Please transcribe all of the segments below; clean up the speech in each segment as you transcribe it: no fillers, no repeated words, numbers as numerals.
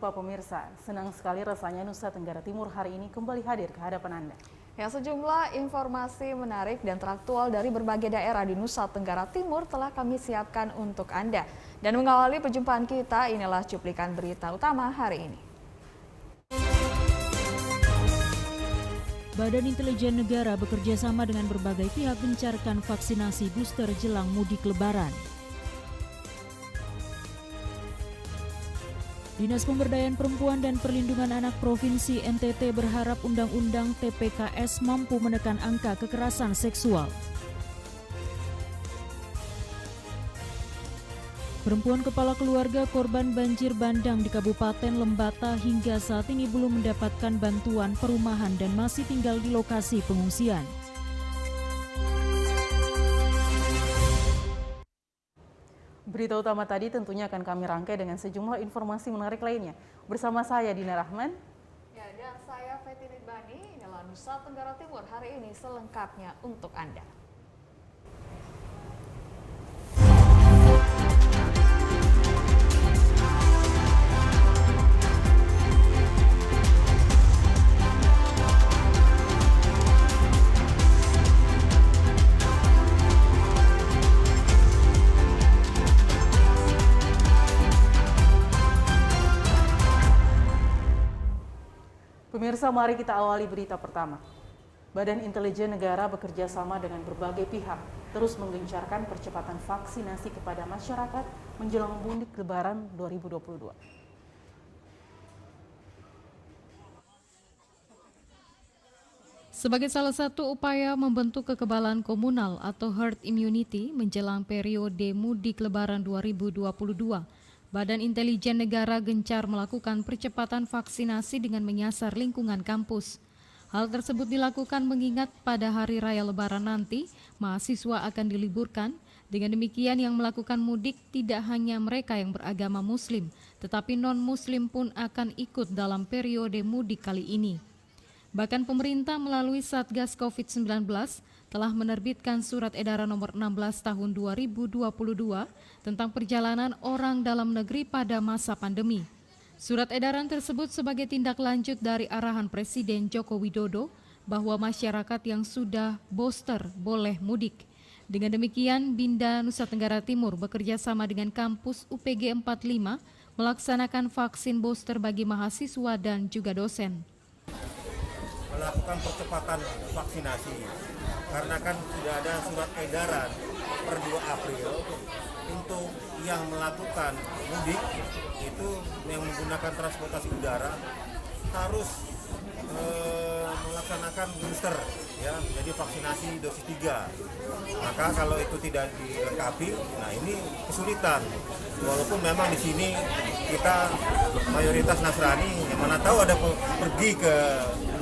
Bapak pemirsa, senang sekali rasanya Nusa Tenggara Timur hari ini kembali hadir ke hadapan Anda. Ya, sejumlah informasi menarik dan teraktual dari berbagai daerah di Nusa Tenggara Timur telah kami siapkan untuk Anda. Dan mengawali perjumpaan kita, inilah cuplikan berita utama hari ini. Badan Intelijen Negara bekerja sama dengan berbagai pihak gencarkan vaksinasi booster jelang mudik Lebaran. Dinas Pemberdayaan Perempuan dan Perlindungan Anak Provinsi NTT berharap Undang-Undang TPKS mampu menekan angka kekerasan seksual. Perempuan kepala keluarga korban banjir bandang di Kabupaten Lembata hingga saat ini belum mendapatkan bantuan perumahan dan masih tinggal di lokasi pengungsian. Berita utama tadi tentunya akan kami rangkai dengan sejumlah informasi menarik lainnya. Bersama saya Dina Rahman. Ya, dan saya Fethi Nidbani. Inilah Nusa Tenggara Timur hari ini selengkapnya untuk Anda. Pemirsa, mari kita awali berita pertama. Badan Intelijen Negara bekerja sama dengan berbagai pihak, terus menggencarkan percepatan vaksinasi kepada masyarakat menjelang mudik Lebaran 2022. Sebagai salah satu upaya membentuk kekebalan komunal atau herd immunity menjelang periode mudik Lebaran 2022, Badan Intelijen Negara gencar melakukan percepatan vaksinasi dengan menyasar lingkungan kampus. Hal tersebut dilakukan mengingat pada hari raya Lebaran nanti, mahasiswa akan diliburkan. Dengan demikian yang melakukan mudik tidak hanya mereka yang beragama Muslim, tetapi non-Muslim pun akan ikut dalam periode mudik kali ini. Bahkan pemerintah melalui Satgas COVID-19 telah menerbitkan Surat Edaran Nomor 16 Tahun 2022 tentang perjalanan orang dalam negeri pada masa pandemi. Surat edaran tersebut sebagai tindak lanjut dari arahan Presiden Joko Widodo bahwa masyarakat yang sudah booster boleh mudik. Dengan demikian, Binda Nusa Tenggara Timur bekerja sama dengan kampus UPG 45 melaksanakan vaksin booster bagi mahasiswa dan juga dosen. Melakukan percepatan vaksinasi karena kan sudah ada surat edaran per 2 April untuk yang melakukan mudik itu yang menggunakan transportasi udara harus melaksanakan booster ya, jadi vaksinasi dosis 3. Maka kalau itu tidak dilengkapi, nah ini kesulitan. Walaupun memang di sini kita mayoritas Nasrani, yang mana tahu ada pergi ke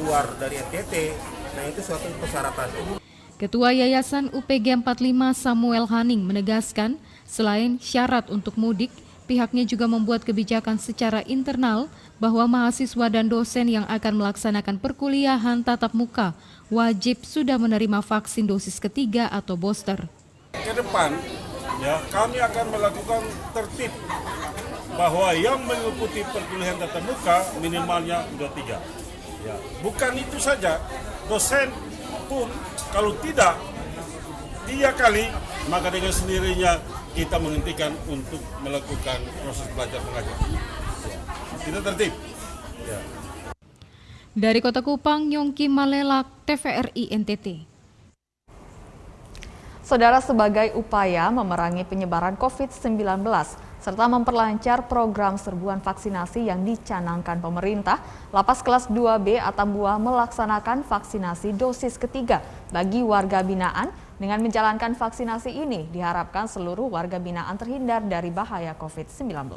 luar dari NTT, nah itu suatu persyaratan. Ketua Yayasan UPG 45 Samuel Haning menegaskan, selain syarat untuk mudik, pihaknya juga membuat kebijakan secara internal bahwa mahasiswa dan dosen yang akan melaksanakan perkuliahan tatap muka wajib sudah menerima vaksin dosis ketiga atau booster. Ke depan, ya kami akan melakukan tertib bahwa yang mengikuti perkuliahan tatap muka minimalnya udah 3. Ya, bukan itu saja, dosen pun kalau tidak 3 kali, maka dengan sendirinya kita menghentikan untuk melakukan proses belajar mengajar. Kita tertib. Ya. Dari Kota Kupang, Yongki Malelak, TVRI NTT. Saudara, sebagai upaya memerangi penyebaran COVID-19 serta memperlancar program serbuan vaksinasi yang dicanangkan pemerintah, Lapas Kelas 2B Atambua melaksanakan vaksinasi dosis ketiga bagi warga binaan. Dengan menjalankan vaksinasi ini, diharapkan seluruh warga binaan terhindar dari bahaya COVID-19.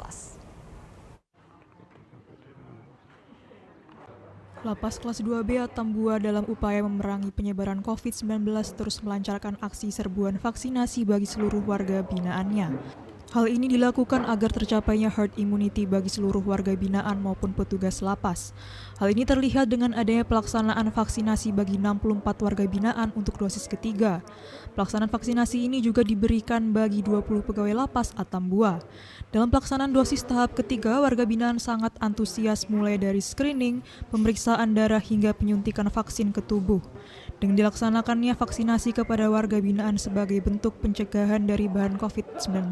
Lapas Kelas 2B Atambua dalam upaya memerangi penyebaran COVID-19 terus melancarkan aksi serbuan vaksinasi bagi seluruh warga binaannya. Hal ini dilakukan agar tercapainya herd immunity bagi seluruh warga binaan maupun petugas lapas. Hal ini terlihat dengan adanya pelaksanaan vaksinasi bagi 64 warga binaan untuk dosis ketiga. Pelaksanaan vaksinasi ini juga diberikan bagi 20 pegawai lapas Atambua. Dalam pelaksanaan dosis tahap ketiga, warga binaan sangat antusias mulai dari screening, pemeriksaan darah hingga penyuntikan vaksin ke tubuh. Dengan dilaksanakannya vaksinasi kepada warga binaan sebagai bentuk pencegahan dari bahan COVID-19,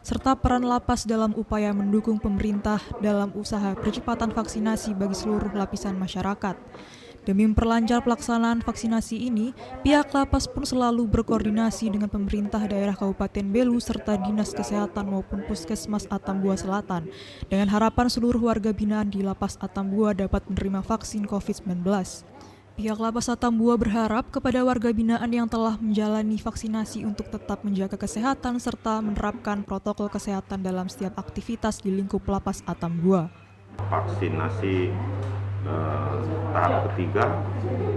serta peran lapas dalam upaya mendukung pemerintah dalam usaha percepatan vaksinasi bagi seluruh lapisan masyarakat. Demi memperlancar pelaksanaan vaksinasi ini, pihak lapas pun selalu berkoordinasi dengan pemerintah daerah Kabupaten Belu serta Dinas Kesehatan maupun Puskesmas Atambua Selatan, dengan harapan seluruh warga binaan di Lapas Atambua dapat menerima vaksin COVID-19. Pihak Lapas Atambua berharap kepada warga binaan yang telah menjalani vaksinasi untuk tetap menjaga kesehatan serta menerapkan protokol kesehatan dalam setiap aktivitas di lingkup Lapas Atambua. Vaksinasi tahap ketiga,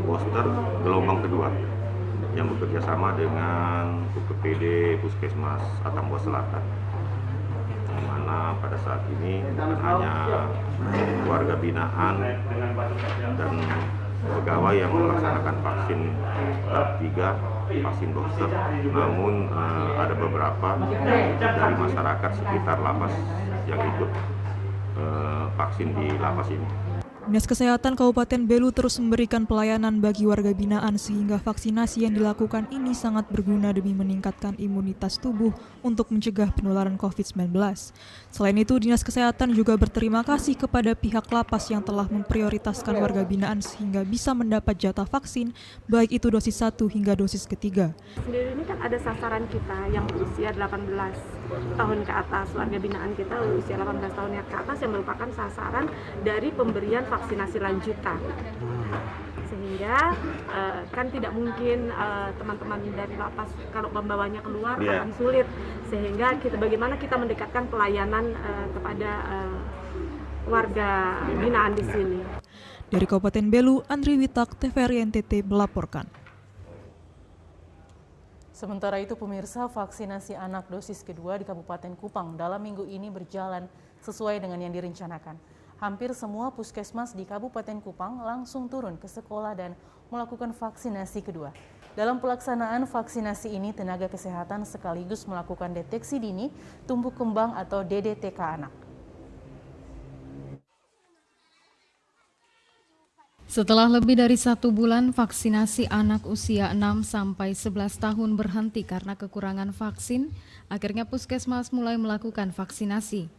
booster gelombang kedua yang bekerja sama dengan UPPD Puskesmas Atambua Selatan, di mana pada saat ini bukan hanya warga binaan dan pegawai yang melaksanakan vaksin tahap 3, vaksin booster, namun ada beberapa dari masyarakat sekitar lapas yang ikut vaksin di lapas ini. Dinas Kesehatan Kabupaten Belu terus memberikan pelayanan bagi warga binaan sehingga vaksinasi yang dilakukan ini sangat berguna demi meningkatkan imunitas tubuh untuk mencegah penularan COVID-19. Selain itu, Dinas Kesehatan juga berterima kasih kepada pihak lapas yang telah memprioritaskan warga binaan sehingga bisa mendapat jatah vaksin, baik itu dosis 1 hingga dosis ketiga. Sendiri ini kan ada sasaran kita yang berusia 18 tahun ke atas, warga binaan kita usia 18 tahun ke atas yang merupakan sasaran dari pemberian vaksinasi lanjutan. Sehingga kan tidak mungkin teman-teman dari lapas kalau membawanya keluar akan sulit. Sehingga bagaimana kita mendekatkan pelayanan kepada warga binaan di sini. Dari Kabupaten Belu, Andri Witak, TVRI NTT melaporkan. Sementara itu, pemirsa, vaksinasi anak dosis kedua di Kabupaten Kupang dalam minggu ini berjalan sesuai dengan yang direncanakan. Hampir semua puskesmas di Kabupaten Kupang langsung turun ke sekolah dan melakukan vaksinasi kedua. Dalam pelaksanaan vaksinasi ini, tenaga kesehatan sekaligus melakukan deteksi dini tumbuh kembang atau DDTK anak. Setelah lebih dari 1 bulan, vaksinasi anak usia 6-11 tahun berhenti karena kekurangan vaksin, akhirnya puskesmas mulai melakukan vaksinasi.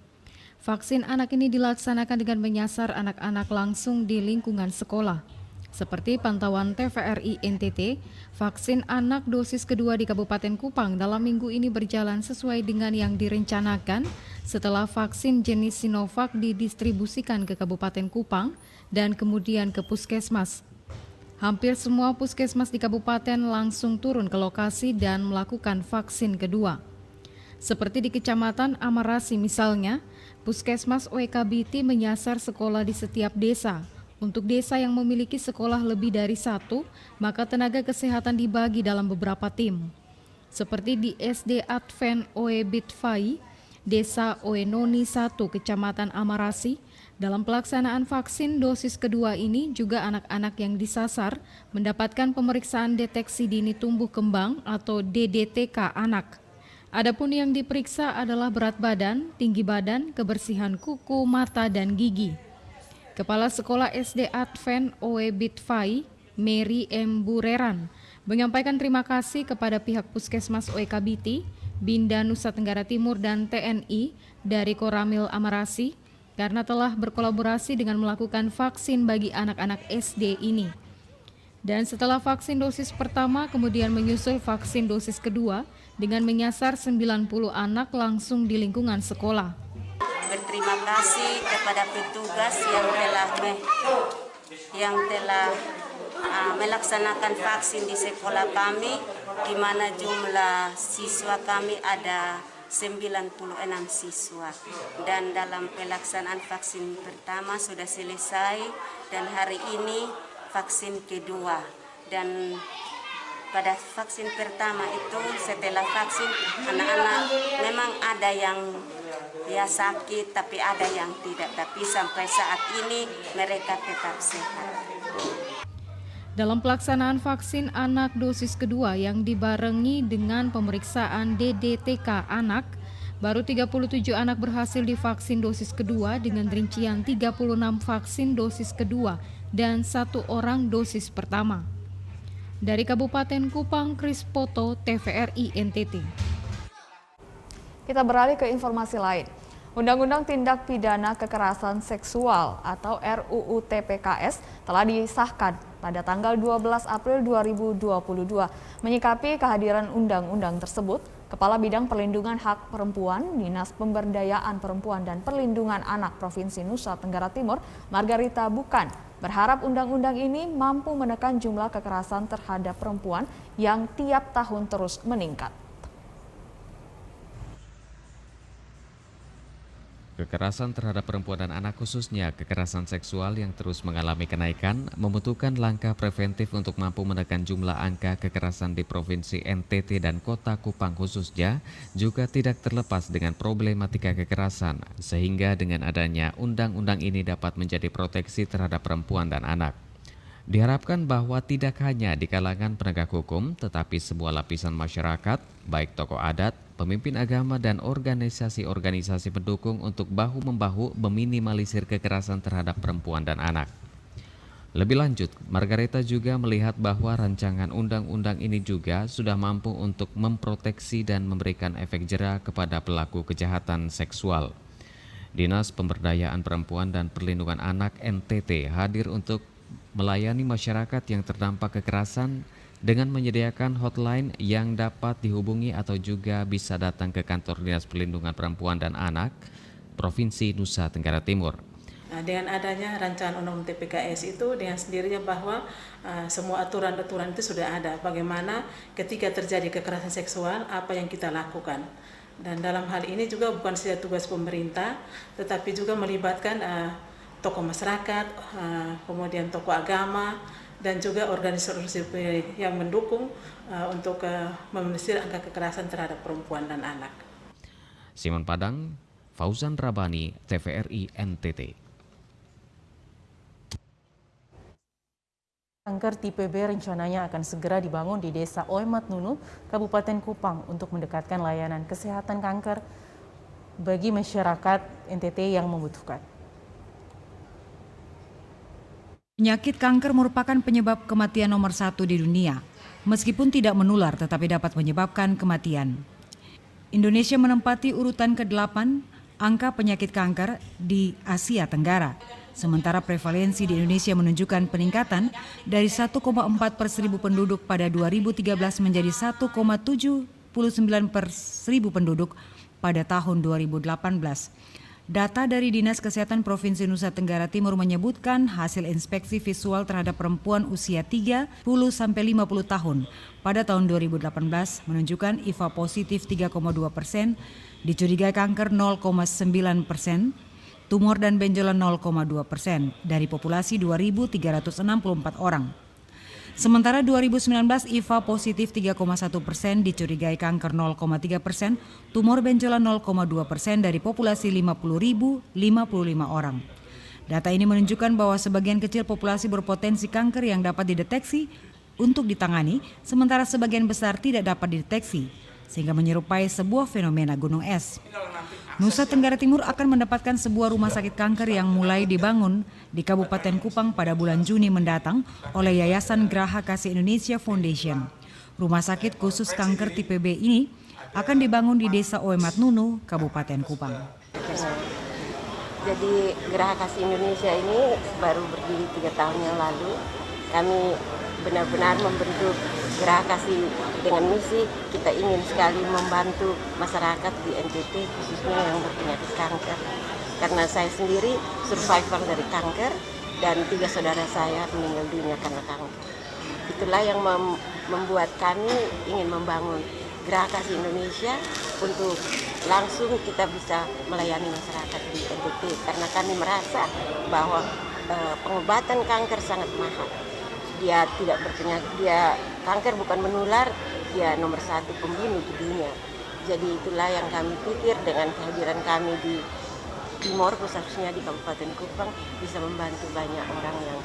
Vaksin anak ini dilaksanakan dengan menyasar anak-anak langsung di lingkungan sekolah. Seperti pantauan TVRI NTT, vaksin anak dosis kedua di Kabupaten Kupang dalam minggu ini berjalan sesuai dengan yang direncanakan setelah vaksin jenis Sinovac didistribusikan ke Kabupaten Kupang dan kemudian ke puskesmas. Hampir semua puskesmas di kabupaten langsung turun ke lokasi dan melakukan vaksin kedua. Seperti di Kecamatan Amarasi misalnya, Puskesmas OEKBT menyasar sekolah di setiap desa. Untuk desa yang memiliki sekolah lebih dari 1, maka tenaga kesehatan dibagi dalam beberapa tim. Seperti di SD Advent Oebitfai, Desa Oenoni 1, Kecamatan Amarasi, dalam pelaksanaan vaksin dosis kedua ini juga anak-anak yang disasar mendapatkan pemeriksaan deteksi dini tumbuh kembang atau DDTK anak. Adapun yang diperiksa adalah berat badan, tinggi badan, kebersihan kuku, mata, dan gigi. Kepala Sekolah SD Advent Oebitfai, Mary M. Bureran, menyampaikan terima kasih kepada pihak Puskesmas OEKBT, Binda Nusa Tenggara Timur, dan TNI dari Koramil Amarasi karena telah berkolaborasi dengan melakukan vaksin bagi anak-anak SD ini. Dan setelah vaksin dosis pertama, kemudian menyusul vaksin dosis kedua dengan menyasar 90 anak langsung di lingkungan sekolah. Berterima kasih kepada petugas yang telah melaksanakan vaksin di sekolah kami, di mana jumlah siswa kami ada 96 siswa. Dan dalam pelaksanaan vaksin pertama sudah selesai dan hari ini vaksin kedua, dan pada vaksin pertama itu setelah vaksin anak-anak memang ada yang ya sakit tapi ada yang tidak, tapi sampai saat ini mereka tetap sehat. Dalam pelaksanaan vaksin anak dosis kedua yang dibarengi dengan pemeriksaan DDTK anak, baru 37 anak berhasil divaksin dosis kedua dengan rincian 36 vaksin dosis kedua dan 1 orang dosis pertama. Dari Kabupaten Kupang, Krispoto, TVRI NTT. Kita beralih ke informasi lain. Undang-Undang Tindak Pidana Kekerasan Seksual atau RUU TPKS telah disahkan pada tanggal 12 April 2022. Menyikapi kehadiran undang-undang tersebut, Kepala Bidang Perlindungan Hak Perempuan, Dinas Pemberdayaan Perempuan dan Perlindungan Anak Provinsi Nusa Tenggara Timur, Margarita Bukan, berharap undang-undang ini mampu menekan jumlah kekerasan terhadap perempuan yang tiap tahun terus meningkat. Kekerasan terhadap perempuan dan anak, khususnya kekerasan seksual yang terus mengalami kenaikan, membutuhkan langkah preventif untuk mampu menekan jumlah angka kekerasan di Provinsi NTT dan Kota Kupang khususnya, juga tidak terlepas dengan problematika kekerasan, sehingga dengan adanya undang-undang ini dapat menjadi proteksi terhadap perempuan dan anak. Diharapkan bahwa tidak hanya di kalangan penegak hukum, tetapi semua lapisan masyarakat, baik tokoh adat, pemimpin agama, dan organisasi-organisasi pendukung untuk bahu-membahu meminimalisir kekerasan terhadap perempuan dan anak. Lebih lanjut, Margarita juga melihat bahwa rancangan undang-undang ini juga sudah mampu untuk memproteksi dan memberikan efek jera kepada pelaku kejahatan seksual. Dinas Pemberdayaan Perempuan dan Perlindungan Anak NTT hadir untuk melayani masyarakat yang terdampak kekerasan dengan menyediakan hotline yang dapat dihubungi atau juga bisa datang ke kantor Dinas Perlindungan Perempuan dan Anak Provinsi Nusa Tenggara Timur. Dengan adanya rancangan undang-undang TPKS itu dengan sendirinya bahwa semua aturan-aturan itu sudah ada. Bagaimana ketika terjadi kekerasan seksual, apa yang kita lakukan. Dan dalam hal ini juga bukan saja tugas pemerintah, tetapi juga melibatkan tokoh masyarakat, kemudian tokoh agama, dan juga organisasi yang mendukung untuk meminimalisir angka kekerasan terhadap perempuan dan anak. Simon Padang, Fauzan Rabani, TVRI NTT. Kanker tipe B rencananya akan segera dibangun di Desa Oemat Nunu, Kabupaten Kupang untuk mendekatkan layanan kesehatan kanker bagi masyarakat NTT yang membutuhkan. Penyakit kanker merupakan penyebab kematian nomor 1 di dunia. Meskipun tidak menular tetapi dapat menyebabkan kematian. Indonesia menempati urutan ke-8 angka penyakit kanker di Asia Tenggara. Sementara prevalensi di Indonesia menunjukkan peningkatan dari 1,4 per 1000 penduduk pada 2013 menjadi 1,79 per 1000 penduduk pada tahun 2018. Data dari Dinas Kesehatan Provinsi Nusa Tenggara Timur menyebutkan hasil inspeksi visual terhadap perempuan usia 30-50 tahun pada tahun 2018 menunjukkan IVA positif 3,2%, dicurigai kanker 0,9%, tumor dan benjolan 0,2% dari populasi 2.364 orang. Sementara 2019 IVA positif 3,1%, dicurigai kanker 0,3%, tumor benjolan 0,2% dari populasi 50.055 orang. Data ini menunjukkan bahwa sebagian kecil populasi berpotensi kanker yang dapat dideteksi untuk ditangani, sementara sebagian besar tidak dapat dideteksi, sehingga menyerupai sebuah fenomena gunung es. Nusa Tenggara Timur akan mendapatkan sebuah rumah sakit kanker yang mulai dibangun di Kabupaten Kupang pada bulan Juni mendatang oleh Yayasan Graha Kasih Indonesia Foundation. Rumah sakit khusus kanker tipe B ini akan dibangun di Desa Oemat Nunu, Kabupaten Kupang. Jadi Graha Kasih Indonesia ini baru berdiri 3 tahun yang lalu. Kami benar-benar membentuk Graha Kasih dengan misi kita ingin sekali membantu masyarakat di NTT khususnya yang berpenyakit kanker. Karena saya sendiri survivor dari kanker dan 3 saudara saya meninggal dunia karena kanker. Itulah yang membuat kami ingin membangun Graha Kasih Indonesia untuk langsung kita bisa melayani masyarakat di NTT karena kami merasa bahwa pengobatan kanker sangat mahal. dia tidak berpenyakit, dia kanker bukan menular, dia nomor 1 pembunuh di dunia. Jadi itulah yang kami pikir dengan kehadiran kami di Timor, khususnya di Kabupaten Kupang, bisa membantu banyak orang yang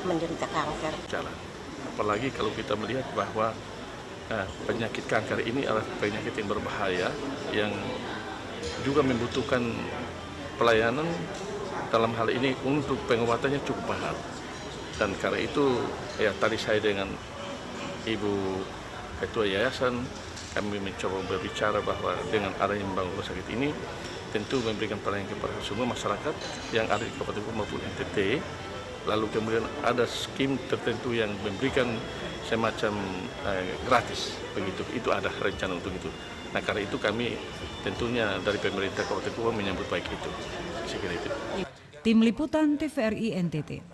menderita kanker. Apalagi kalau kita melihat bahwa penyakit kanker ini adalah penyakit yang berbahaya, yang juga membutuhkan pelayanan dalam hal ini untuk pengobatannya cukup mahal. Dan karena itu, ya tadi saya dengan Ibu Ketua Yayasan, kami mencoba berbicara bahwa dengan adanya membangun rumah sakit ini, tentu memberikan pelayanan kepada semua masyarakat yang ada di Kabupaten Kupang maupun NTT. Lalu kemudian ada skim tertentu yang memberikan semacam gratis, begitu. Itu ada rencana untuk itu. Nah karena itu kami tentunya dari pemerintah Kabupaten Kupang menyambut baik itu. Saya kira itu. Tim Liputan TVRI NTT.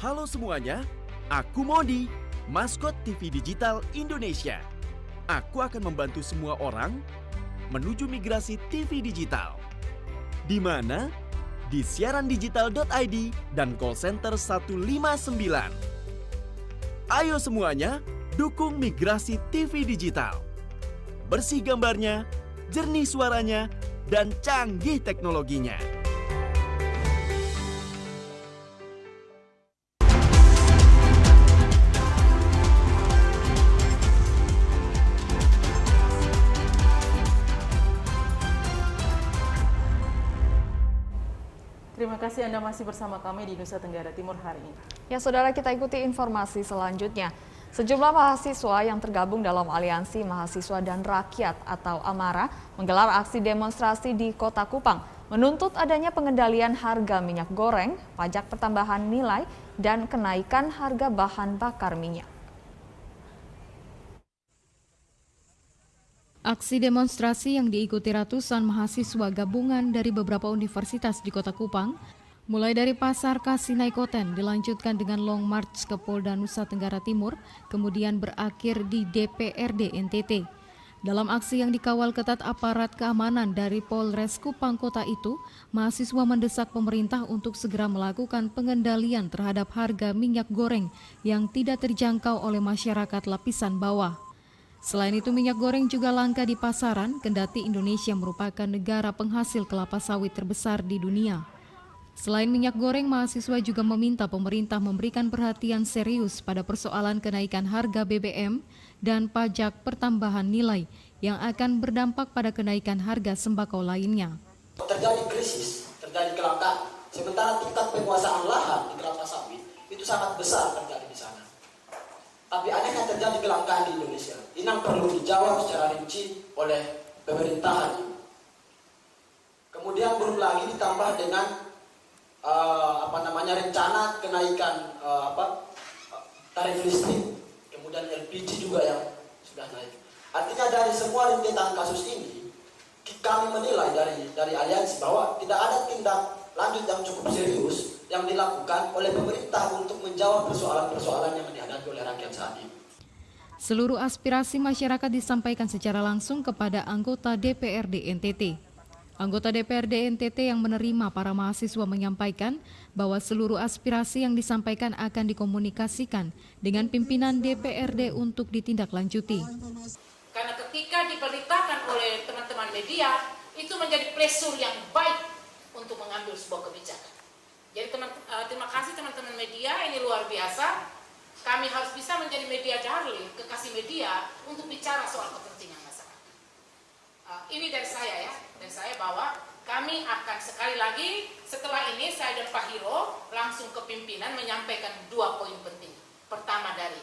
Halo semuanya, aku Modi, maskot TV Digital Indonesia. Aku akan membantu semua orang menuju migrasi TV digital. Di mana? Di siarandigital.id dan call center 159. Ayo semuanya, dukung migrasi TV digital. Bersih gambarnya, jernih suaranya, dan canggih teknologinya. Terima kasih Anda masih bersama kami di Nusa Tenggara Timur hari ini. Ya, saudara, kita ikuti informasi selanjutnya. Sejumlah mahasiswa yang tergabung dalam Aliansi Mahasiswa dan Rakyat atau AMARA menggelar aksi demonstrasi di Kota Kupang, menuntut adanya pengendalian harga minyak goreng, pajak pertambahan nilai, dan kenaikan harga bahan bakar minyak. Aksi demonstrasi yang diikuti ratusan mahasiswa gabungan dari beberapa universitas di Kota Kupang, mulai dari Pasar Kasinai Koten, dilanjutkan dengan Long March ke Polda Nusa Tenggara Timur, kemudian berakhir di DPRD NTT. Dalam aksi yang dikawal ketat aparat keamanan dari Polres Kupang Kota itu, mahasiswa mendesak pemerintah untuk segera melakukan pengendalian terhadap harga minyak goreng yang tidak terjangkau oleh masyarakat lapisan bawah. Selain itu, minyak goreng juga langka di pasaran, kendati Indonesia merupakan negara penghasil kelapa sawit terbesar di dunia. Selain minyak goreng, mahasiswa juga meminta pemerintah memberikan perhatian serius pada persoalan kenaikan harga BBM dan pajak pertambahan nilai yang akan berdampak pada kenaikan harga sembako lainnya. Terjadi krisis, terjadi kelangkaan, sementara tingkat penguasaan lahan di kelapa sawit itu sangat besar terjadi di sana. Tapi anehnya terjadi kelangkaan di Indonesia. Ini yang perlu dijawab secara rinci oleh pemerintahan ini. Kemudian belum lagi ditambah dengan rencana kenaikan tarif listrik, kemudian LPG juga yang sudah naik. Artinya dari semua rentetan kasus ini, kami menilai dari aliansi bahwa tidak ada tindak lanjut yang cukup serius yang dilakukan oleh pemerintah untuk menjawab persoalan-persoalan yang dihadapi oleh rakyat saat ini. Seluruh aspirasi masyarakat disampaikan secara langsung kepada anggota DPRD NTT. Anggota DPRD NTT yang menerima para mahasiswa menyampaikan bahwa seluruh aspirasi yang disampaikan akan dikomunikasikan dengan pimpinan DPRD untuk ditindaklanjuti. Karena ketika diberitakan oleh teman-teman media, itu menjadi pressure yang baik untuk mengambil sebuah kebijakan. Jadi terima kasih teman-teman media, ini luar biasa. Kami harus bisa menjadi media darling, kekasih media untuk bicara soal kepentingan masyarakat. Ini dari saya ya, dari saya bahwa kami akan sekali lagi setelah ini saya dan Pak Hiro langsung ke pimpinan menyampaikan 2 poin penting. Pertama dari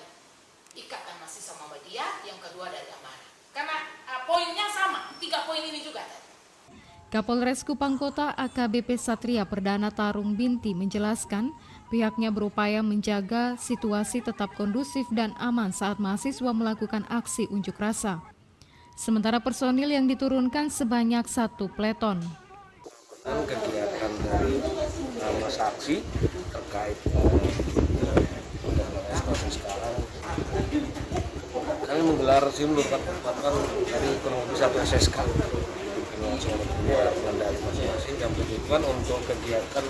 Ikatan Mahasiswa Muhammadiyah, yang kedua dari AMARA. Karena poinnya sama, 3 poin ini juga tadi. Kapolres Kupang Kota AKBP Satria Perdana Tarung Binti menjelaskan pihaknya berupaya menjaga situasi tetap kondusif dan aman saat mahasiswa melakukan aksi unjuk rasa. Sementara personil yang diturunkan sebanyak 1 peleton. Kegiatan dari masa aksi terkait sampai sekarang kami menggelar simulur bahkan dari kurang lebih sampai SSK dengan seluruh pengendali masing-masing yang bertujuan untuk kegiatan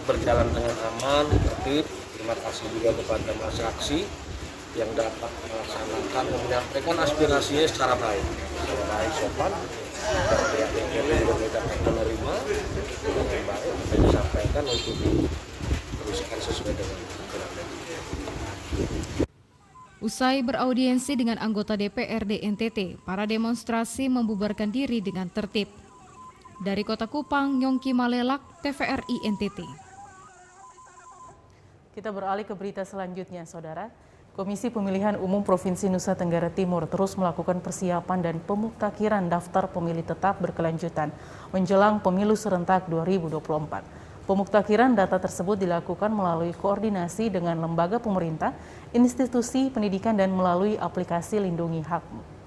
berjalan dengan aman, tertib. Terima kasih juga kepada masa aksi yang dapat melaksanakan dan menyampaikan aspirasinya secara baik sopan. Dan pihak DPRD juga dapat menerima dengan baik dan disampaikan untuk diteruskan sesuai dengan aturan. Usai beraudiensi dengan anggota DPRD NTT, para demonstrasi membubarkan diri dengan tertib. Dari Kota Kupang, Yongki Malelak, TVRI NTT. Kita beralih ke berita selanjutnya, Saudara. Komisi Pemilihan Umum Provinsi Nusa Tenggara Timur terus melakukan persiapan dan pemuktakiran daftar pemilih tetap berkelanjutan menjelang pemilu serentak 2024. Pemuktakiran data tersebut dilakukan melalui koordinasi dengan lembaga pemerintah, institusi pendidikan, dan melalui aplikasi Lindungi Hakmu.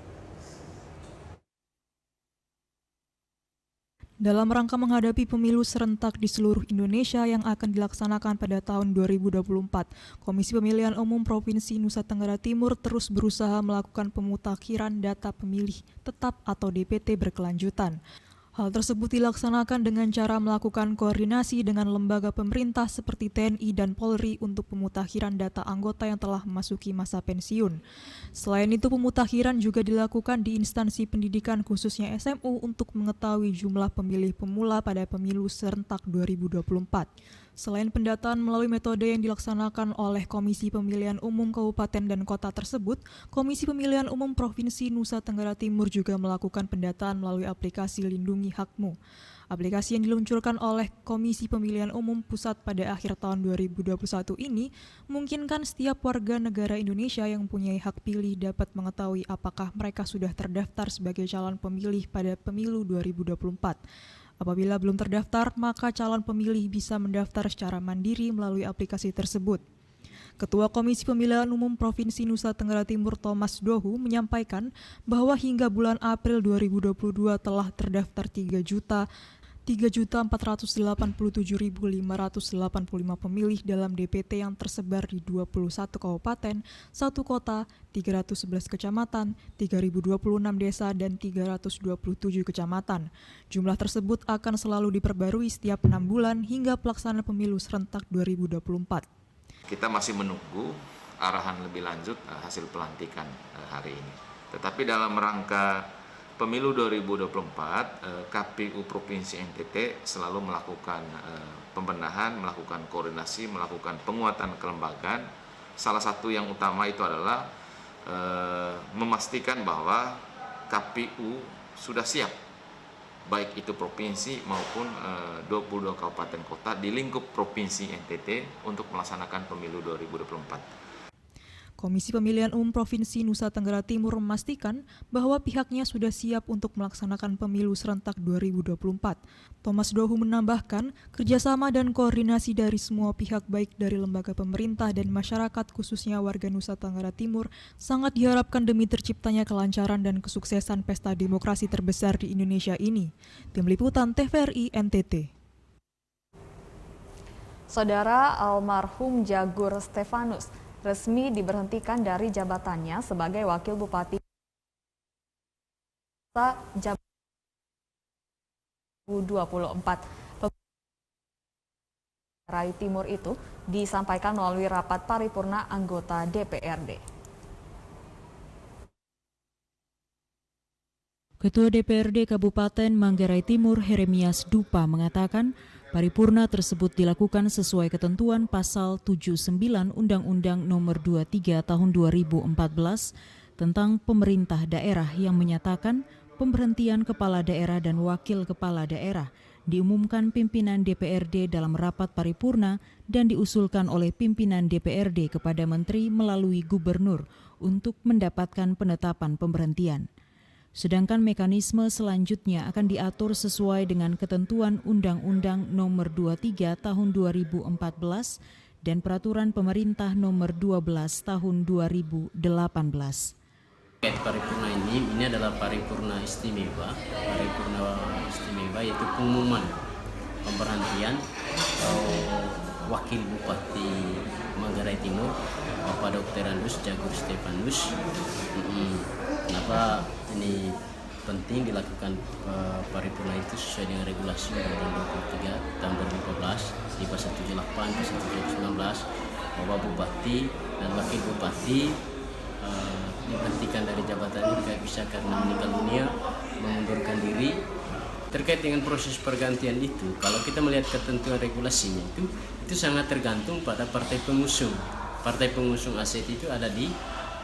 Dalam rangka menghadapi pemilu serentak di seluruh Indonesia yang akan dilaksanakan pada tahun 2024, Komisi Pemilihan Umum Provinsi Nusa Tenggara Timur terus berusaha melakukan pemutakhiran data pemilih tetap atau DPT berkelanjutan. Hal tersebut dilaksanakan dengan cara melakukan koordinasi dengan lembaga pemerintah seperti TNI dan Polri untuk pemutakhiran data anggota yang telah memasuki masa pensiun. Selain itu, pemutakhiran juga dilakukan di instansi pendidikan khususnya SMU untuk mengetahui jumlah pemilih pemula pada pemilu serentak 2024. Selain pendataan melalui metode yang dilaksanakan oleh Komisi Pemilihan Umum Kabupaten dan Kota tersebut, Komisi Pemilihan Umum Provinsi Nusa Tenggara Timur juga melakukan pendataan melalui aplikasi Lindungi Hakmu. Aplikasi yang diluncurkan oleh Komisi Pemilihan Umum Pusat pada akhir tahun 2021 ini memungkinkan setiap warga negara Indonesia yang mempunyai hak pilih dapat mengetahui apakah mereka sudah terdaftar sebagai calon pemilih pada pemilu 2024. Apabila belum terdaftar, maka calon pemilih bisa mendaftar secara mandiri melalui aplikasi tersebut. Ketua Komisi Pemilihan Umum Provinsi Nusa Tenggara Timur Thomas Dohu menyampaikan bahwa hingga bulan April 2022 telah terdaftar 3.487.585 pemilih dalam DPT yang tersebar di 21 kabupaten, 1 kota, 311 kecamatan, 3.026 desa, dan 327 kecamatan. Jumlah tersebut akan selalu diperbarui setiap 6 bulan hingga pelaksanaan pemilu serentak 2024. Kita masih menunggu arahan lebih lanjut hasil pelantikan hari ini. Tetapi dalam rangka Pemilu 2024, KPU Provinsi NTT selalu melakukan pembenahan, melakukan koordinasi, melakukan penguatan kelembagaan. Salah satu yang utama itu adalah memastikan bahwa KPU sudah siap, baik itu provinsi maupun 22 kabupaten kota di lingkup Provinsi NTT untuk melaksanakan Pemilu 2024. Komisi Pemilihan Umum Provinsi Nusa Tenggara Timur memastikan bahwa pihaknya sudah siap untuk melaksanakan pemilu serentak 2024. Thomas Dohu menambahkan, kerjasama dan koordinasi dari semua pihak baik dari lembaga pemerintah dan masyarakat khususnya warga Nusa Tenggara Timur sangat diharapkan demi terciptanya kelancaran dan kesuksesan pesta demokrasi terbesar di Indonesia ini. Tim Liputan TVRI NTT. Saudara almarhum Jagur Stefanus resmi diberhentikan dari jabatannya sebagai Wakil Bupati Jabar 2024. Rai Timur itu disampaikan melalui rapat paripurna anggota DPRD. Ketua DPRD Kabupaten Manggarai Timur Heremias Dupa mengatakan paripurna tersebut dilakukan sesuai ketentuan pasal 79 Undang-Undang Nomor 23 Tahun 2014 tentang pemerintah daerah yang menyatakan pemberhentian kepala daerah dan wakil kepala daerah diumumkan pimpinan DPRD dalam rapat paripurna dan diusulkan oleh pimpinan DPRD kepada menteri melalui gubernur untuk mendapatkan penetapan pemberhentian. Sedangkan mekanisme selanjutnya akan diatur sesuai dengan ketentuan Undang-Undang Nomor 23 Tahun 2014 dan Peraturan Pemerintah Nomor 12 Tahun 2018. Paripurna ini adalah paripurna istimewa. Paripurna istimewa yaitu pengumuman pemberhentian wakil Bupati Manggarai Timur Bapak Dr. Andus Jagur Stefanus. Kenapa ini penting dilakukan paripurna itu sesuai dengan regulasi Undang-Undang 23 tahun 2014 di pasal 78 pasal 19 bahwa bupati dan wakil bupati diberhentikan dari jabatannya jika bisa karena meninggal dunia, mengundurkan diri. Terkait dengan proses pergantian itu, kalau kita melihat ketentuan regulasinya itu sangat tergantung pada partai pengusung. Partai pengusung aset itu ada di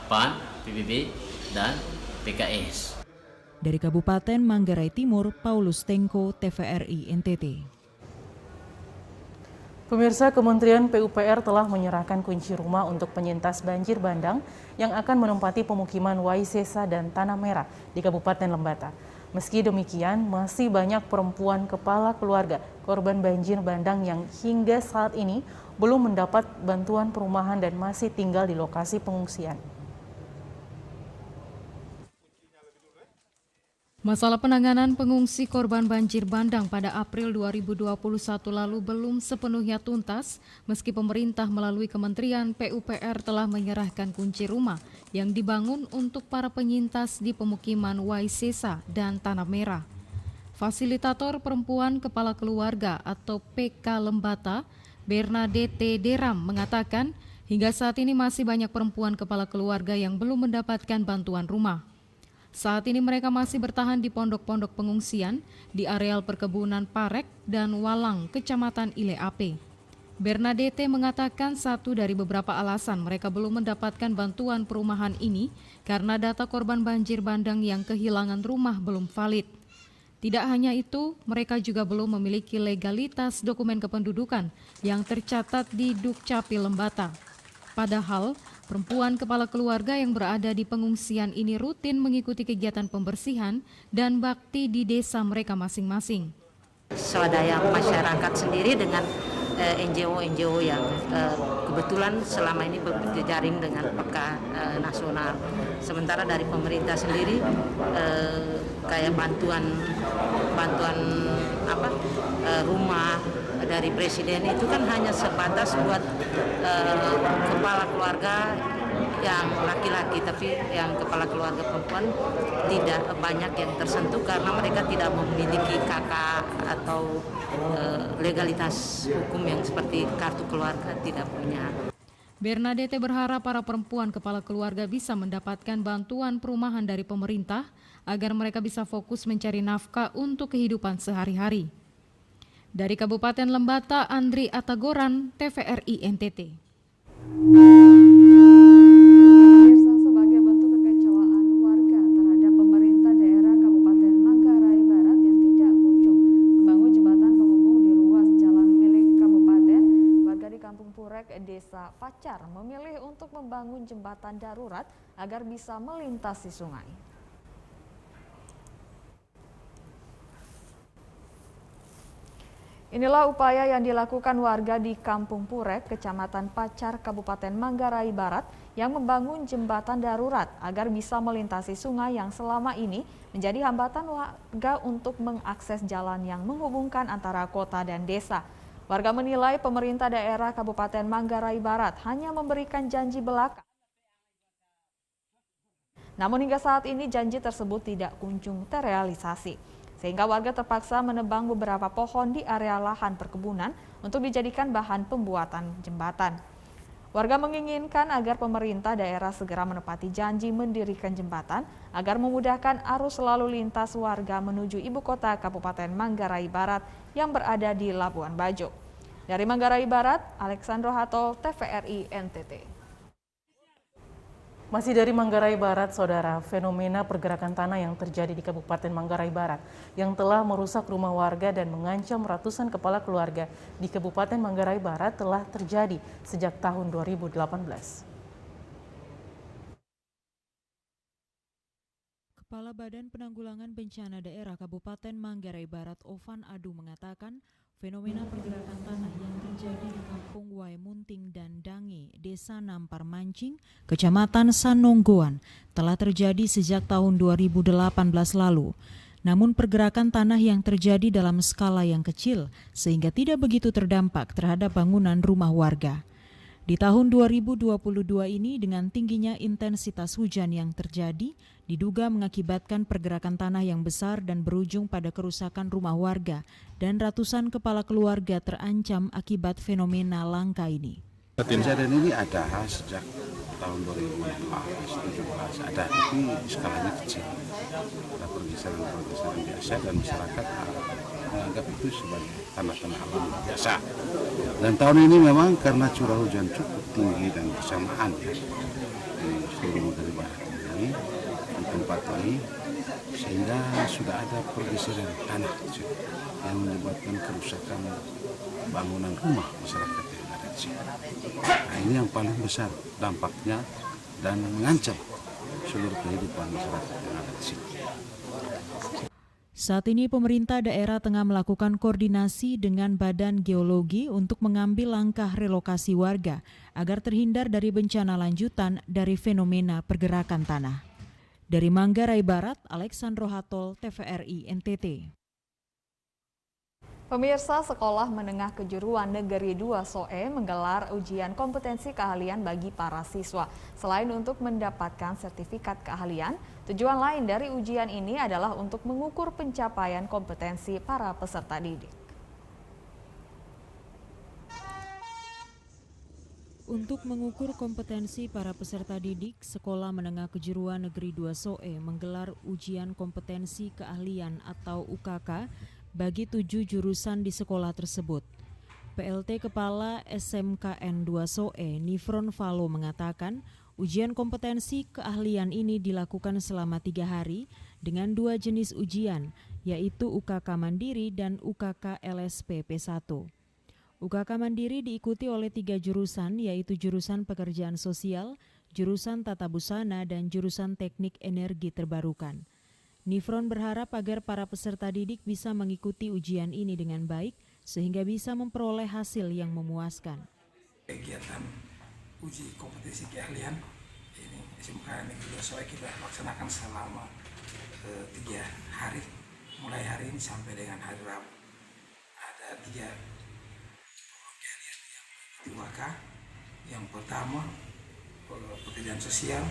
PAN, PBB, dan PKS. Dari Kabupaten Manggarai Timur, Paulus Tengko, TVRI NTT. Pemirsa, Kementerian PUPR telah menyerahkan kunci rumah untuk penyintas banjir bandang yang akan menempati pemukiman Waisesa dan Tanah Merah di Kabupaten Lembata. Meski demikian, masih banyak perempuan kepala keluarga korban banjir bandang yang hingga saat ini belum mendapat bantuan perumahan dan masih tinggal di lokasi pengungsian. Masalah penanganan pengungsi korban banjir bandang pada April 2021 lalu belum sepenuhnya tuntas, meski pemerintah melalui Kementerian PUPR telah menyerahkan kunci rumah yang dibangun untuk para penyintas di pemukiman Waisesa dan Tanah Merah. Fasilitator Perempuan Kepala Keluarga atau PK Lembata, Bernadette Deram mengatakan, hingga saat ini masih banyak perempuan kepala keluarga yang belum mendapatkan bantuan rumah. Saat ini mereka masih bertahan di pondok-pondok pengungsian di areal perkebunan Parek dan Walang, Kecamatan Ile Ape. Bernadette mengatakan satu dari beberapa alasan mereka belum mendapatkan bantuan perumahan ini karena data korban banjir bandang yang kehilangan rumah belum valid. Tidak hanya itu, mereka juga belum memiliki legalitas dokumen kependudukan yang tercatat di Dukcapil Lembata. Padahal, perempuan kepala keluarga yang berada di pengungsian ini rutin mengikuti kegiatan pembersihan dan bakti di desa mereka masing-masing. Swadaya masyarakat sendiri dengan NGO-NGO yang kebetulan selama ini berjejaring dengan peka nasional. Sementara dari pemerintah sendiri kayak bantuan rumah dari presiden itu kan hanya sebatas buat kepala keluarga yang laki-laki, tapi yang kepala keluarga perempuan tidak banyak yang tersentuh karena mereka tidak memiliki KK atau legalitas hukum yang seperti kartu keluarga, tidak punya. Bernadette berharap para perempuan kepala keluarga bisa mendapatkan bantuan perumahan dari pemerintah agar mereka bisa fokus mencari nafkah untuk kehidupan sehari-hari. Dari Kabupaten Lembata, Andri Atagoran, TVRI NTT. Sebagai bentuk kekecewaan warga terhadap pemerintah daerah Kabupaten Manggarai Barat yang tidak kunjung membangun jembatan penghubung di ruas jalan milik kabupaten, warga di Kampung Purek, Desa Pacar memilih untuk membangun jembatan darurat agar bisa melintasi sungai. Inilah upaya yang dilakukan warga di Kampung Purek, Kecamatan Pacar, Kabupaten Manggarai Barat yang membangun jembatan darurat agar bisa melintasi sungai yang selama ini menjadi hambatan warga untuk mengakses jalan yang menghubungkan antara kota dan desa. Warga menilai pemerintah daerah Kabupaten Manggarai Barat hanya memberikan janji belaka. Namun hingga saat ini janji tersebut tidak kunjung terrealisasi. Sehingga warga terpaksa menebang beberapa pohon di area lahan perkebunan untuk dijadikan bahan pembuatan jembatan. Warga menginginkan agar pemerintah daerah segera menepati janji mendirikan jembatan agar memudahkan arus lalu lintas warga menuju ibu kota Kabupaten Manggarai Barat yang berada di Labuan Bajo. Dari Manggarai Barat, Alexandro Hatol, TVRI NTT. Masih dari Manggarai Barat, Saudara, fenomena pergerakan tanah yang terjadi di Kabupaten Manggarai Barat yang telah merusak rumah warga dan mengancam ratusan kepala keluarga di Kabupaten Manggarai Barat telah terjadi sejak tahun 2018. Kepala Badan Penanggulangan Bencana Daerah Kabupaten Manggarai Barat, Ovan Adu, mengatakan fenomena pergerakan tanah yang terjadi di Kampung Waimunting dan Dange, Desa Nampar Mancing, Kecamatan Sanonggoan, telah terjadi sejak tahun 2018 lalu. Namun pergerakan tanah yang terjadi dalam skala yang kecil sehingga tidak begitu terdampak terhadap bangunan rumah warga. Di tahun 2022 ini dengan tingginya intensitas hujan yang terjadi, diduga mengakibatkan pergerakan tanah yang besar dan berujung pada kerusakan rumah warga dan ratusan kepala keluarga terancam akibat fenomena langka ini. Kejadian ini ada sejak tahun 2016-17 ada, tapi skalanya kecil. Ada pergeseran biasa dan masyarakat menganggap itu sebagai tanah-tanah alam biasa. Dan tahun ini memang karena curah hujan cukup tinggi dan bersamaan di seluruh negeri barat ini, di tempat ini, sehingga sudah ada pergeseran tanah yang menyebabkan kerusakan bangunan rumah masyarakat yang ada di sini. Nah, ini yang paling besar dampaknya dan mengancam seluruh kehidupan masyarakat yang ada di sini. Saat ini pemerintah daerah tengah melakukan koordinasi dengan Badan Geologi untuk mengambil langkah relokasi warga agar terhindar dari bencana lanjutan dari fenomena pergerakan tanah. Dari Manggarai Barat, Alexandro Hatol, TVRI NTT. Pemirsa, Sekolah Menengah Kejuruan Negeri 2 SOE menggelar ujian kompetensi keahlian bagi para siswa. Selain untuk mendapatkan sertifikat keahlian, tujuan lain dari ujian ini adalah untuk mengukur pencapaian kompetensi para peserta didik. Untuk mengukur kompetensi para peserta didik, Sekolah Menengah Kejuruan Negeri 2 SOE menggelar ujian kompetensi keahlian atau UKK bagi 7 jurusan di sekolah tersebut. PLT Kepala SMKN 2 SOE, Nifron Valo mengatakan, ujian kompetensi keahlian ini dilakukan selama 3 hari dengan 2 jenis ujian, yaitu UKK Mandiri dan UKK LSP P1. UKK Mandiri diikuti oleh 3 jurusan, yaitu jurusan Pekerjaan Sosial, jurusan Tata Busana, dan jurusan Teknik Energi Terbarukan. Nifron berharap agar para peserta didik bisa mengikuti ujian ini dengan baik sehingga bisa memperoleh hasil yang memuaskan. Kegiatan uji kompetensi keahlian ini SMK Negeri 2 SOE kita laksanakan selama 3 hari, mulai hari ini sampai dengan hari Rabu. Ada 3 keahlian yang mengikuti UKK. Yang pertama pekerjaan sosial,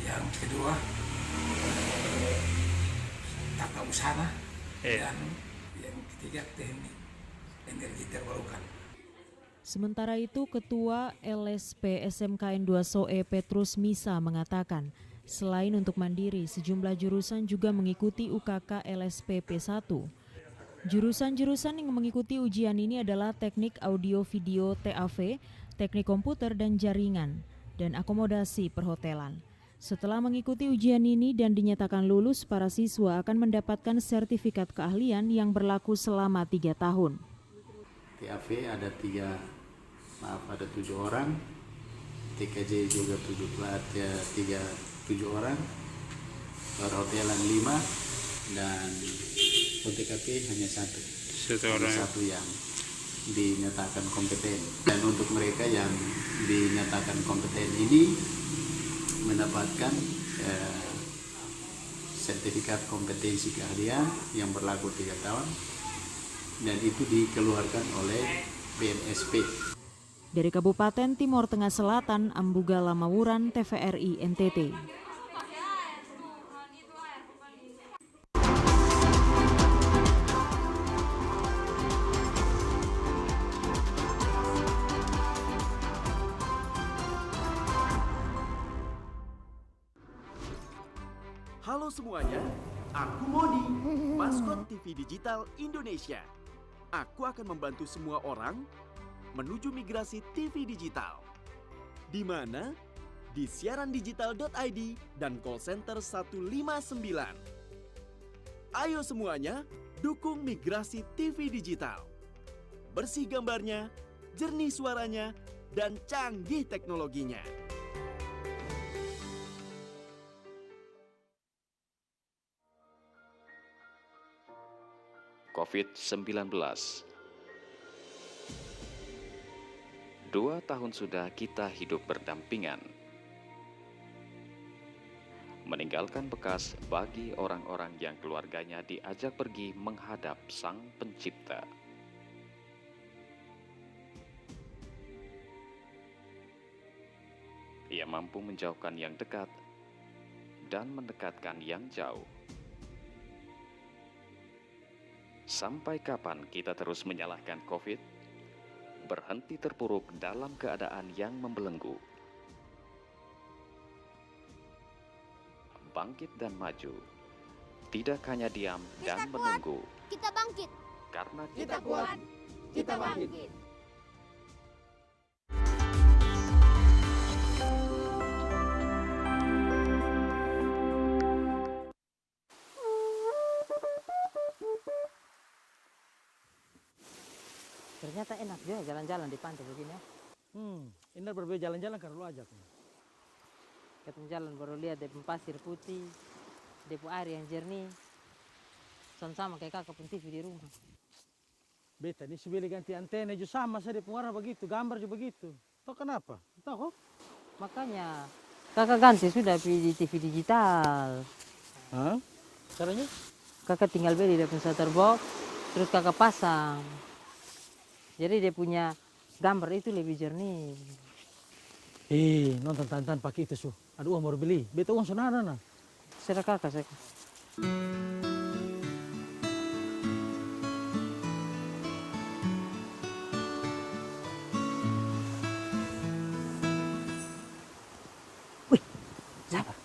yang kedua tata busana, dan yang ketiga teknik energi terbarukan. Sementara itu, Ketua LSP SMKN 2 SOE Petrus Misa mengatakan, selain untuk mandiri, sejumlah jurusan juga mengikuti UKK LSP P1. Jurusan-jurusan yang mengikuti ujian ini adalah Teknik Audio Video TAV, Teknik Komputer dan Jaringan, dan Akomodasi Perhotelan. Setelah mengikuti ujian ini dan dinyatakan lulus, para siswa akan mendapatkan sertifikat keahlian yang berlaku selama 3 tahun. TAV ada 7 orang, TKJ juga 7 orang, perhotelan 5, dan TKP hanya 1 yang dinyatakan kompeten. Dan untuk mereka yang dinyatakan kompeten ini mendapatkan sertifikat kompetensi keahlian yang berlaku 3 tahun dan itu dikeluarkan oleh BNSP. Dari Kabupaten Timur Tengah Selatan, Ambuga Lamawuran, TVRI NTT. Halo semuanya, aku Modi, maskot TV Digital Indonesia. Aku akan membantu semua orang menuju migrasi TV digital. Di mana? Di siarandigital.id dan call center 159. Ayo semuanya, dukung migrasi TV digital. Bersih gambarnya, jernih suaranya, dan canggih teknologinya. COVID-19. 2 tahun sudah kita hidup berdampingan, meninggalkan bekas bagi orang-orang yang keluarganya diajak pergi menghadap Sang Pencipta. mampu menjauhkan yang dekat dan mendekatkan yang jauh. Sampai kapan kita terus menyalahkan COVID? Berhenti terpuruk dalam keadaan yang membelenggu. Bangkit dan maju. Tidak hanya diam dan menunggu. Kita bangkit. Karena Kita kuat. Kita bangkit. Ternyata enak juga jalan-jalan di pantai begini ya. Ini berbeda jalan-jalan karena lu ajak. Ketemu jalan baru lihat dia pasir putih, dia air yang jernih. Sama kayak kakak pun TV di rumah. Beta ini sebeli ganti antena juga sama saja warna begitu, gambar juga begitu. Tahu kenapa? Tahu? Makanya kakak ganti sudah di TV digital. Hah? Caranya? Kakak tinggal beli dia punya shutter box, terus kakak pasang. Jadi dia punya gambar itu lebih jernih. Nonton Tantan pakai itu su. Aduh, mau beli. Beta uang sonara nah. Serah kakak saya. Wih, sabar.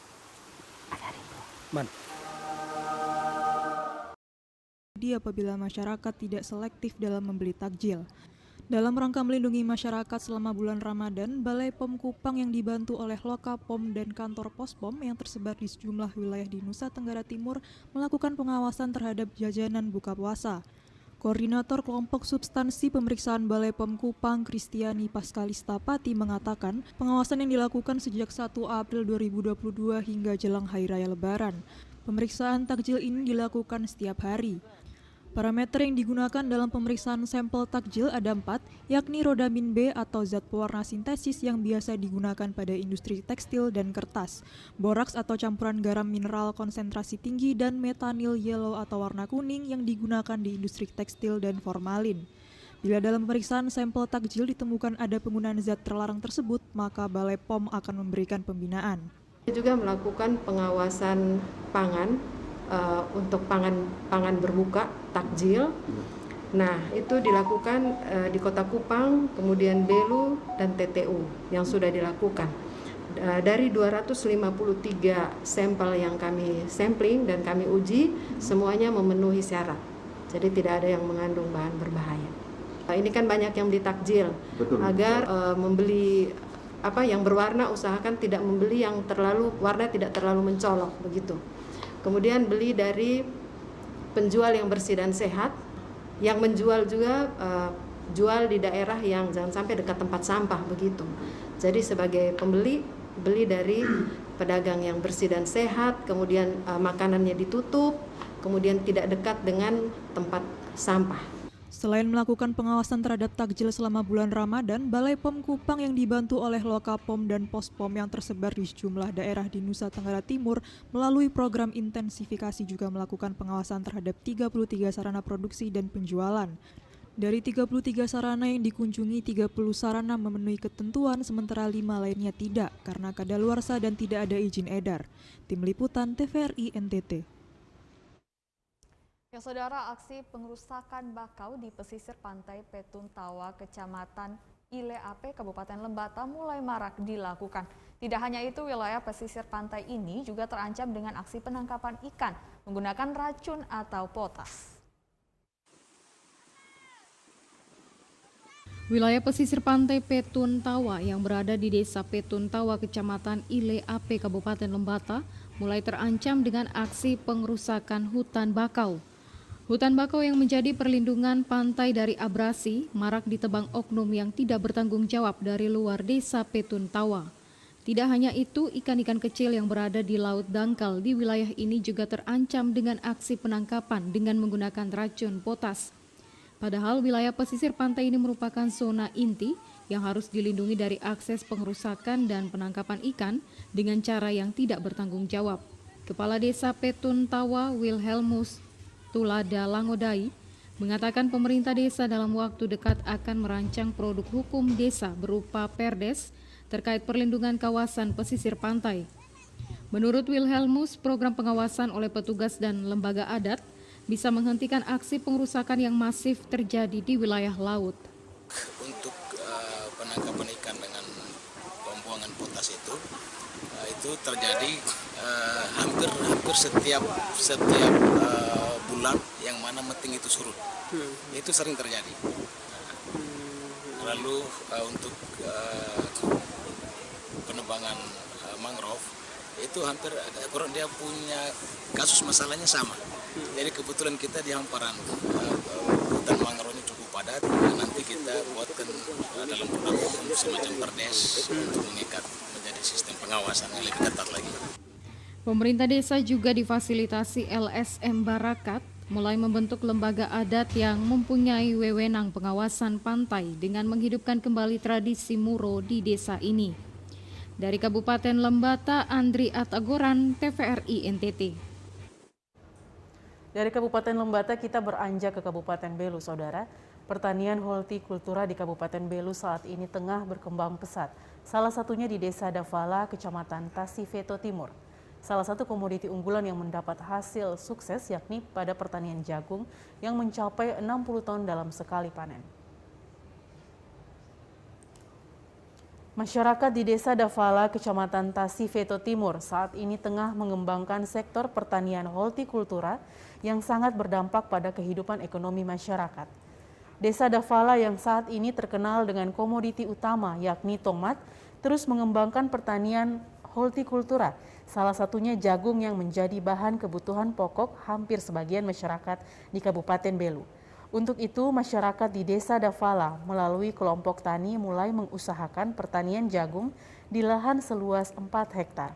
Ada itu. Mana? Apabila masyarakat tidak selektif dalam membeli takjil. Dalam rangka melindungi masyarakat selama bulan Ramadan, Balai POM Kupang yang dibantu oleh Lokapom dan kantor Pospom yang tersebar di sejumlah wilayah di Nusa Tenggara Timur melakukan pengawasan terhadap jajanan buka puasa. Koordinator Kelompok Substansi Pemeriksaan Balai POM Kupang, Kristiani Paskalista Pati mengatakan, pengawasan yang dilakukan sejak 1 April 2022 hingga jelang Hari Raya Lebaran. Pemeriksaan takjil ini dilakukan setiap hari. Parameter yang digunakan dalam pemeriksaan sampel takjil ada 4, yakni rodamin B atau zat pewarna sintesis yang biasa digunakan pada industri tekstil dan kertas, boraks atau campuran garam mineral konsentrasi tinggi, dan metanil yellow atau warna kuning yang digunakan di industri tekstil dan formalin. Bila dalam pemeriksaan sampel takjil ditemukan ada penggunaan zat terlarang tersebut, maka Balai POM akan memberikan pembinaan. Juga melakukan pengawasan pangan untuk pangan berbuka takjil. Nah, itu dilakukan di Kota Kupang, kemudian Belu dan TTU yang sudah dilakukan. Dari 253 sampel yang kami sampling dan kami uji, semuanya memenuhi syarat. Jadi tidak ada yang mengandung bahan berbahaya. Ini kan banyak yang beli takjil. Agar membeli yang berwarna, usahakan tidak membeli yang warna tidak terlalu mencolok begitu. Kemudian beli dari penjual yang bersih dan sehat, yang menjual juga jual di daerah yang jangan sampai dekat tempat sampah begitu. Jadi sebagai pembeli, beli dari pedagang yang bersih dan sehat, kemudian makanannya ditutup, kemudian tidak dekat dengan tempat sampah. Selain melakukan pengawasan terhadap takjil selama bulan Ramadan, Balai POM Kupang yang dibantu oleh Lokapom dan Pospom yang tersebar di sejumlah daerah di Nusa Tenggara Timur melalui program intensifikasi juga melakukan pengawasan terhadap 33 sarana produksi dan penjualan. Dari 33 sarana yang dikunjungi, 30 sarana memenuhi ketentuan, sementara 5 lainnya tidak karena kadaluarsa dan tidak ada izin edar. Tim Liputan TVRI NTT. Ya saudara, aksi pengerusakan bakau di pesisir pantai Petun Tawa, Kecamatan Ile Ape, Kabupaten Lembata mulai marak dilakukan. Tidak hanya itu, wilayah pesisir pantai ini juga terancam dengan aksi penangkapan ikan menggunakan racun atau potas. Wilayah pesisir pantai Petun Tawa yang berada di Desa Petun Tawa, Kecamatan Ile Ape, Kabupaten Lembata mulai terancam dengan aksi pengerusakan hutan bakau. Hutan bakau yang menjadi perlindungan pantai dari abrasi marak ditebang oknum yang tidak bertanggung jawab dari luar Desa Petun Tawa. Tidak hanya itu, ikan-ikan kecil yang berada di laut dangkal di wilayah ini juga terancam dengan aksi penangkapan dengan menggunakan racun potas. Padahal wilayah pesisir pantai ini merupakan zona inti yang harus dilindungi dari akses pengerusakan dan penangkapan ikan dengan cara yang tidak bertanggung jawab. Kepala Desa Petun Tawa, Wilhelmus Tulada Langodai, mengatakan pemerintah desa dalam waktu dekat akan merancang produk hukum desa berupa perdes terkait perlindungan kawasan pesisir pantai. Menurut Wilhelmus, program pengawasan oleh petugas dan lembaga adat bisa menghentikan aksi pengrusakan yang masif terjadi di wilayah laut. Untuk penangkapan ikan dengan pembuangan potas itu terjadi hampir setiap bulan yang mana meting itu surut. Itu sering terjadi. Lalu untuk penebangan mangrove itu hampir dia punya kasus masalahnya sama. Jadi kebetulan kita di hamparan hutan mangrove cukup padat. Nanti kita buatkan dalam program semacam perdes untuk mengikat menjadi sistem pengawasan yang lebih ketat lagi. Pemerintah desa juga difasilitasi LSM Barakat mulai membentuk lembaga adat yang mempunyai wewenang pengawasan pantai dengan menghidupkan kembali tradisi muro di desa ini. Dari Kabupaten Lembata, Andri Atagoran, TVRI NTT. Dari Kabupaten Lembata kita beranjak ke Kabupaten Belu, Saudara. Pertanian hortikultura di Kabupaten Belu saat ini tengah berkembang pesat. Salah satunya di Desa Davala, Kecamatan Tasifeto Timur. Salah satu komoditi unggulan yang mendapat hasil sukses yakni pada pertanian jagung yang mencapai 60 ton dalam sekali panen. Masyarakat di Desa Davala, Kecamatan Tasifeto Timur saat ini tengah mengembangkan sektor pertanian hortikultura yang sangat berdampak pada kehidupan ekonomi masyarakat. Desa Davala yang saat ini terkenal dengan komoditi utama yakni tomat terus mengembangkan pertanian hortikultura, salah satunya jagung yang menjadi bahan kebutuhan pokok hampir sebagian masyarakat di Kabupaten Belu. Untuk itu, masyarakat di Desa Davala melalui kelompok tani mulai mengusahakan pertanian jagung di lahan seluas 4 hektar.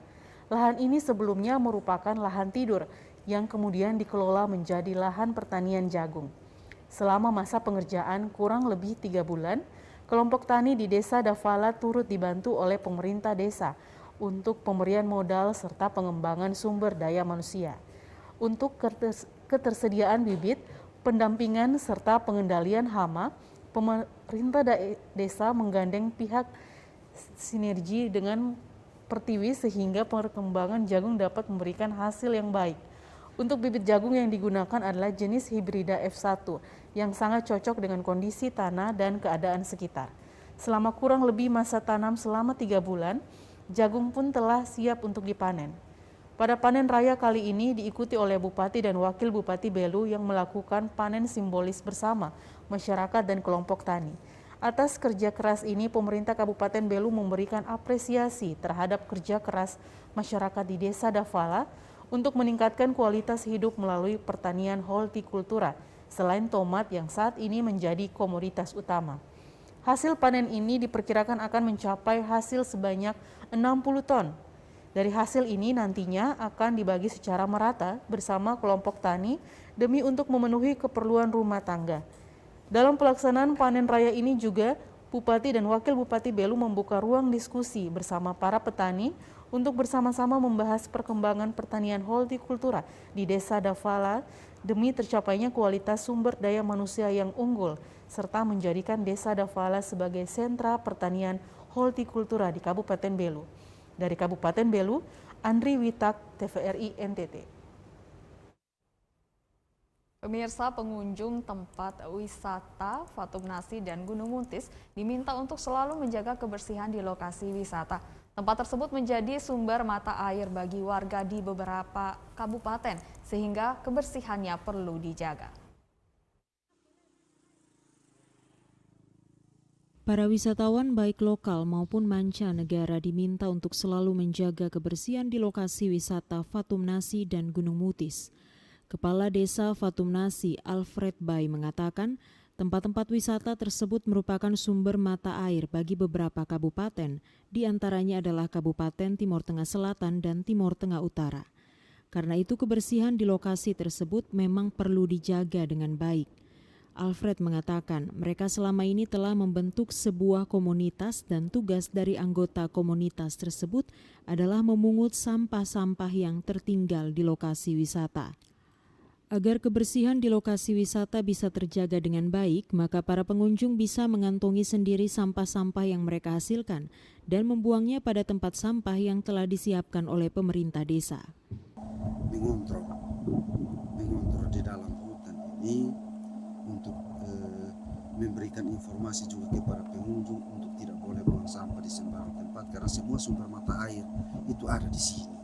Lahan ini sebelumnya merupakan lahan tidur yang kemudian dikelola menjadi lahan pertanian jagung. Selama masa pengerjaan kurang lebih 3 bulan, kelompok tani di Desa Davala turut dibantu oleh pemerintah desa untuk pemberian modal serta pengembangan sumber daya manusia. Untuk ketersediaan bibit, pendampingan serta pengendalian hama, pemerintah desa menggandeng pihak sinergi dengan Pertiwi sehingga perkembangan jagung dapat memberikan hasil yang baik. Untuk bibit jagung yang digunakan adalah jenis hibrida F1 yang sangat cocok dengan kondisi tanah dan keadaan sekitar. Selama kurang lebih masa tanam selama 3 bulan, jagung pun telah siap untuk dipanen. Pada panen raya kali ini diikuti oleh Bupati dan Wakil Bupati Belu yang melakukan panen simbolis bersama masyarakat dan kelompok tani. Atas kerja keras ini, pemerintah Kabupaten Belu memberikan apresiasi terhadap kerja keras masyarakat di Desa Davala untuk meningkatkan kualitas hidup melalui pertanian hortikultura, selain tomat yang saat ini menjadi komoditas utama. Hasil panen ini diperkirakan akan mencapai hasil sebanyak 60 ton. Dari hasil ini nantinya akan dibagi secara merata bersama kelompok tani demi untuk memenuhi keperluan rumah tangga. Dalam pelaksanaan panen raya ini juga, Bupati dan Wakil Bupati Belu membuka ruang diskusi bersama para petani untuk bersama-sama membahas perkembangan pertanian hortikultura di Desa Davala demi tercapainya kualitas sumber daya manusia yang unggul, serta menjadikan Desa Davala sebagai sentra pertanian hortikultura di Kabupaten Belu. Dari Kabupaten Belu, Andri Witak, TVRI NTT. Pemirsa, pengunjung tempat wisata Fatumnasi dan Gunung Muntis diminta untuk selalu menjaga kebersihan di lokasi wisata. Tempat tersebut menjadi sumber mata air bagi warga di beberapa kabupaten, sehingga kebersihannya perlu dijaga. Para wisatawan baik lokal maupun mancanegara diminta untuk selalu menjaga kebersihan di lokasi wisata Fatumnasi dan Gunung Mutis. Kepala Desa Fatumnasi Alfred Bay mengatakan tempat-tempat wisata tersebut merupakan sumber mata air bagi beberapa kabupaten, di antaranya adalah Kabupaten Timur Tengah Selatan dan Timur Tengah Utara. Karena itu kebersihan di lokasi tersebut memang perlu dijaga dengan baik. Alfred mengatakan mereka selama ini telah membentuk sebuah komunitas dan tugas dari anggota komunitas tersebut adalah memungut sampah-sampah yang tertinggal di lokasi wisata. Agar kebersihan di lokasi wisata bisa terjaga dengan baik, maka para pengunjung bisa mengantongi sendiri sampah-sampah yang mereka hasilkan dan membuangnya pada tempat sampah yang telah disiapkan oleh pemerintah desa. Mengontrol di dalam hutan ini untuk memberikan informasi juga kepada pengunjung untuk tidak boleh buang sampah di sembarang tempat karena semua sumber mata air itu ada di sini.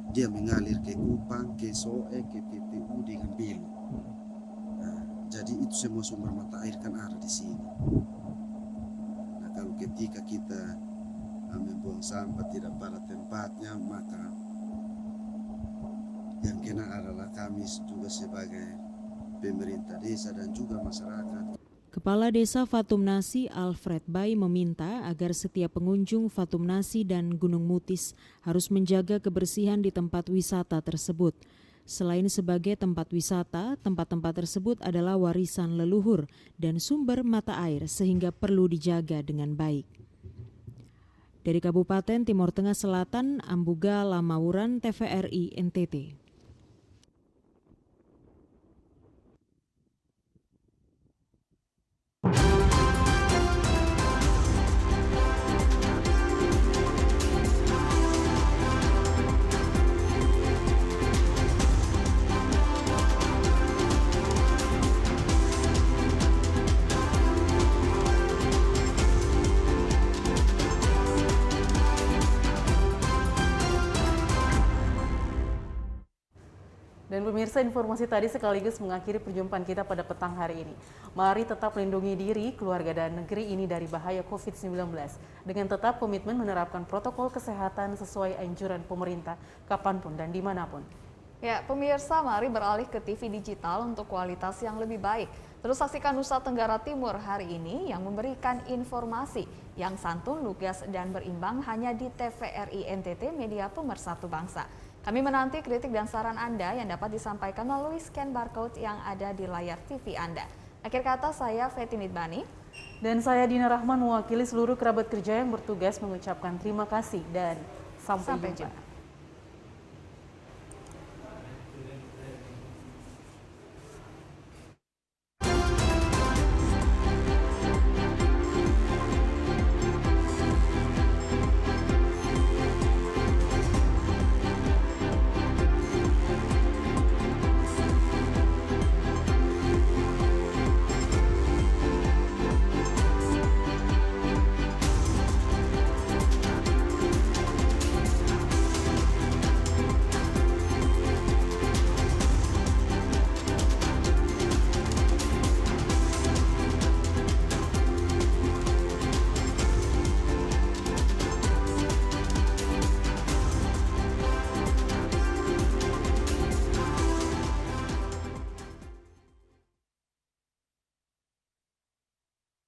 Dia mengalir ke Kupang, ke Soe, ke PPU dengan Belu. Nah, jadi itu semua sumber mata air kan ada di sini. Nah, kalau ketika kita membuang sampah tidak pada tempatnya, maka yang kena adalah kami juga sebagai pemerintah desa dan juga masyarakat. Kepala Desa Fatumnasi Alfred Bay meminta agar setiap pengunjung Fatumnasi dan Gunung Mutis harus menjaga kebersihan di tempat wisata tersebut. Selain sebagai tempat wisata, tempat-tempat tersebut adalah warisan leluhur dan sumber mata air sehingga perlu dijaga dengan baik. Dari Kabupaten Timur Tengah Selatan, Ambuga Lamauran, TVRI NTT. Dan pemirsa, informasi tadi sekaligus mengakhiri perjumpaan kita pada petang hari ini. Mari tetap melindungi diri, keluarga dan negeri ini dari bahaya COVID-19 dengan tetap komitmen menerapkan protokol kesehatan sesuai anjuran pemerintah kapanpun dan dimanapun. Ya, pemirsa, mari beralih ke TV digital untuk kualitas yang lebih baik. Terus saksikan Nusa Tenggara Timur hari ini yang memberikan informasi yang santun, lugas, dan berimbang hanya di TVRI NTT, media pemersatu bangsa. Kami menanti kritik dan saran Anda yang dapat disampaikan melalui scan barcode yang ada di layar TV Anda. Akhir kata, saya Feti Midbani. Dan saya Dina Rahman mewakili seluruh kerabat kerja yang bertugas mengucapkan terima kasih dan sampai jumpa.